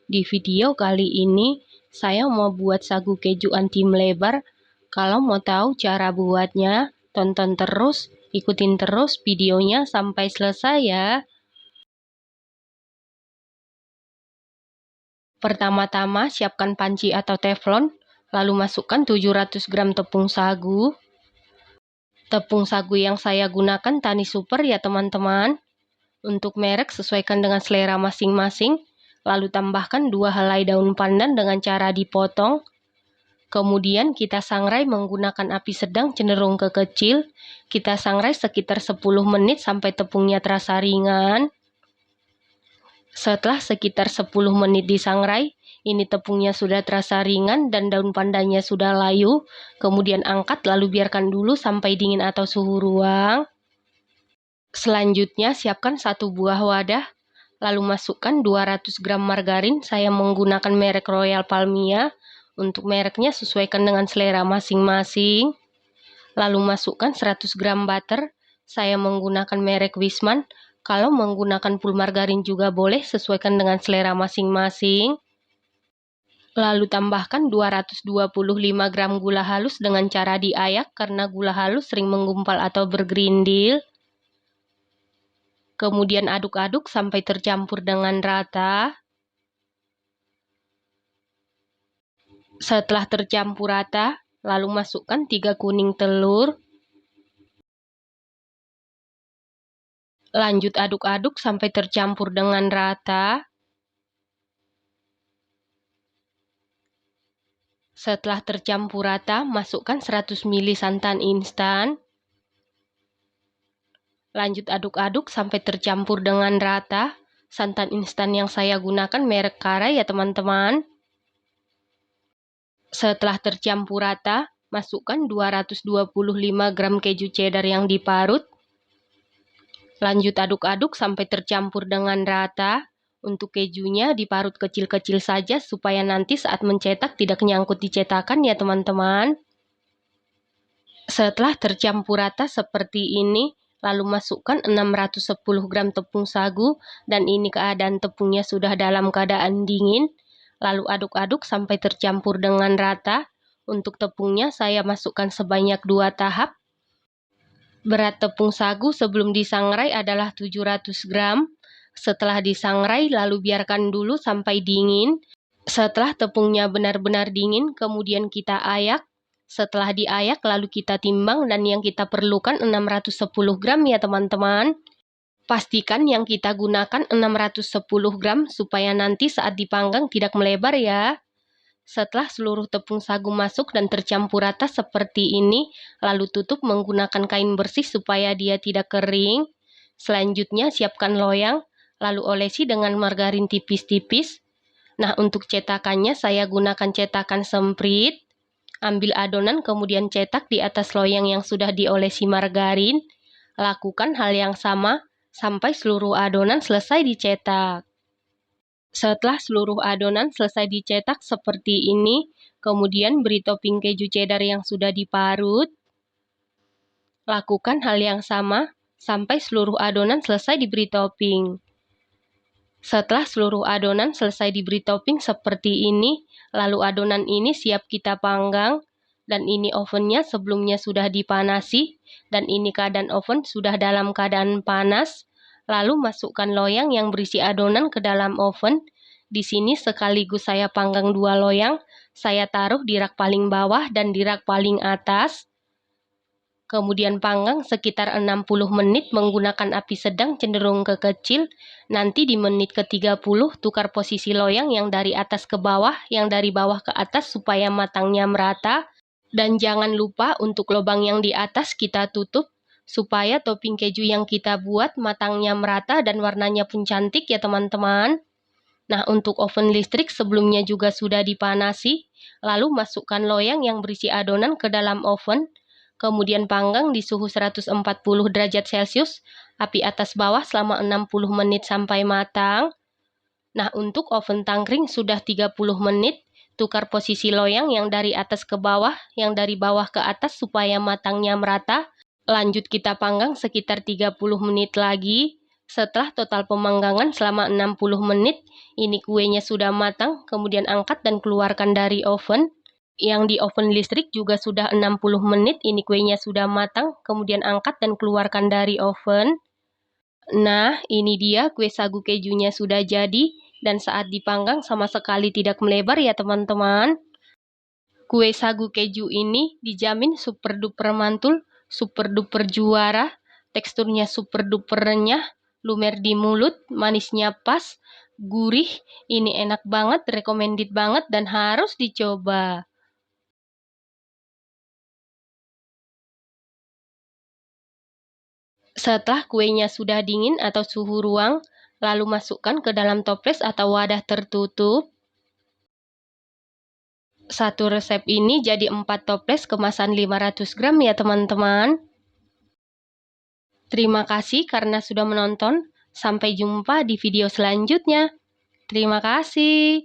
Di video kali ini, saya mau buat sagu keju anti melebar. Kalau mau tahu cara buatnya, tonton terus, ikutin terus videonya sampai selesai ya. Pertama-tama, siapkan panci atau teflon, lalu masukkan 700 gram tepung sagu. Tepung sagu yang saya gunakan Tani Super ya teman-teman. Untuk merek sesuaikan dengan selera masing-masing. Lalu tambahkan 2 helai daun pandan dengan cara dipotong. Kemudian kita sangrai menggunakan api sedang cenderung ke kecil. Kita sangrai sekitar 10 menit sampai tepungnya terasa ringan. Setelah sekitar 10 menit disangrai, ini tepungnya sudah terasa ringan dan daun pandannya sudah layu. Kemudian angkat lalu biarkan dulu sampai dingin atau suhu ruang. Selanjutnya siapkan 1 buah wadah. Lalu masukkan 200 gram margarin, saya menggunakan merek Royal Palmia. Untuk mereknya sesuaikan dengan selera masing-masing. Lalu masukkan 100 gram butter, saya menggunakan merek Wisman. Kalau menggunakan full margarin juga boleh, sesuaikan dengan selera masing-masing. Lalu tambahkan 225 gram gula halus dengan cara diayak karena gula halus sering menggumpal atau bergerindil. Kemudian aduk-aduk sampai tercampur dengan rata. Setelah tercampur rata, lalu masukkan 3 kuning telur. Lanjut aduk-aduk sampai tercampur dengan rata. Setelah tercampur rata, masukkan 100 ml santan instan. Lanjut aduk-aduk sampai tercampur dengan rata. Santan instan yang saya gunakan merek Kara ya teman-teman. Setelah tercampur rata, masukkan 225 gram keju cheddar yang diparut. Lanjut aduk-aduk sampai tercampur dengan rata. Untuk kejunya diparut kecil-kecil saja supaya nanti saat mencetak tidak nyangkut di cetakan ya teman-teman. Setelah tercampur rata seperti ini, lalu masukkan 610 gram tepung sagu dan ini keadaan tepungnya sudah dalam keadaan dingin. Lalu aduk-aduk sampai tercampur dengan rata. Untuk tepungnya saya masukkan sebanyak 2 tahap. Berat tepung sagu sebelum disangrai adalah 700 gram. Setelah disangrai lalu biarkan dulu sampai dingin. Setelah tepungnya benar-benar dingin, kemudian kita ayak. Setelah diayak lalu kita timbang dan yang kita perlukan 610 gram ya teman-teman. Pastikan yang kita gunakan 610 gram supaya nanti saat dipanggang tidak melebar ya. Setelah seluruh tepung sagu masuk dan tercampur rata seperti ini, lalu tutup menggunakan kain bersih supaya dia tidak kering. Selanjutnya siapkan loyang, lalu olesi dengan margarin tipis-tipis. Nah, untuk cetakannya saya gunakan cetakan semprit. Ambil adonan kemudian cetak di atas loyang yang sudah diolesi margarin. Lakukan hal yang sama sampai seluruh adonan selesai dicetak. Setelah seluruh adonan selesai dicetak seperti ini, kemudian beri topping keju cheddar yang sudah diparut. Lakukan hal yang sama sampai seluruh adonan selesai diberi topping. Setelah seluruh adonan selesai diberi topping seperti ini, lalu adonan ini siap kita panggang. Dan ini ovennya sebelumnya sudah dipanasi. Dan ini keadaan oven sudah dalam keadaan panas. Lalu masukkan loyang yang berisi adonan ke dalam oven. Di sini sekaligus saya panggang 2 loyang. Saya taruh di rak paling bawah dan di rak paling atas. Kemudian panggang sekitar 60 menit menggunakan api sedang cenderung ke kecil. Nanti di menit ke-30 tukar posisi loyang yang dari atas ke bawah, yang dari bawah ke atas supaya matangnya merata. Dan jangan lupa untuk lubang yang di atas kita tutup supaya topping keju yang kita buat matangnya merata dan warnanya pun cantik ya teman-teman. Nah, untuk oven listrik sebelumnya juga sudah dipanasi. Lalu masukkan loyang yang berisi adonan ke dalam oven. Kemudian panggang di suhu 140 derajat Celcius, api atas bawah selama 60 menit sampai matang. Nah, untuk oven tangkring sudah 30 menit, tukar posisi loyang yang dari atas ke bawah, yang dari bawah ke atas supaya matangnya merata. Lanjut kita panggang sekitar 30 menit lagi. Setelah total pemanggangan selama 60 menit, ini kuenya sudah matang, kemudian angkat dan keluarkan dari oven. Yang di oven listrik juga sudah 60 menit, ini kuenya sudah matang, kemudian angkat dan keluarkan dari oven. Nah, ini dia kue sagu kejunya sudah jadi, dan saat dipanggang sama sekali tidak melebar ya teman-teman. Kue sagu keju ini dijamin super duper mantul, super duper juara, teksturnya super duper renyah, lumer di mulut, manisnya pas, gurih, ini enak banget, recommended banget dan harus dicoba. Setelah kuenya sudah dingin atau suhu ruang, lalu masukkan ke dalam toples atau wadah tertutup. Satu resep ini jadi 4 toples kemasan 500 gram ya teman-teman. Terima kasih karena sudah menonton. Sampai jumpa di video selanjutnya. Terima kasih.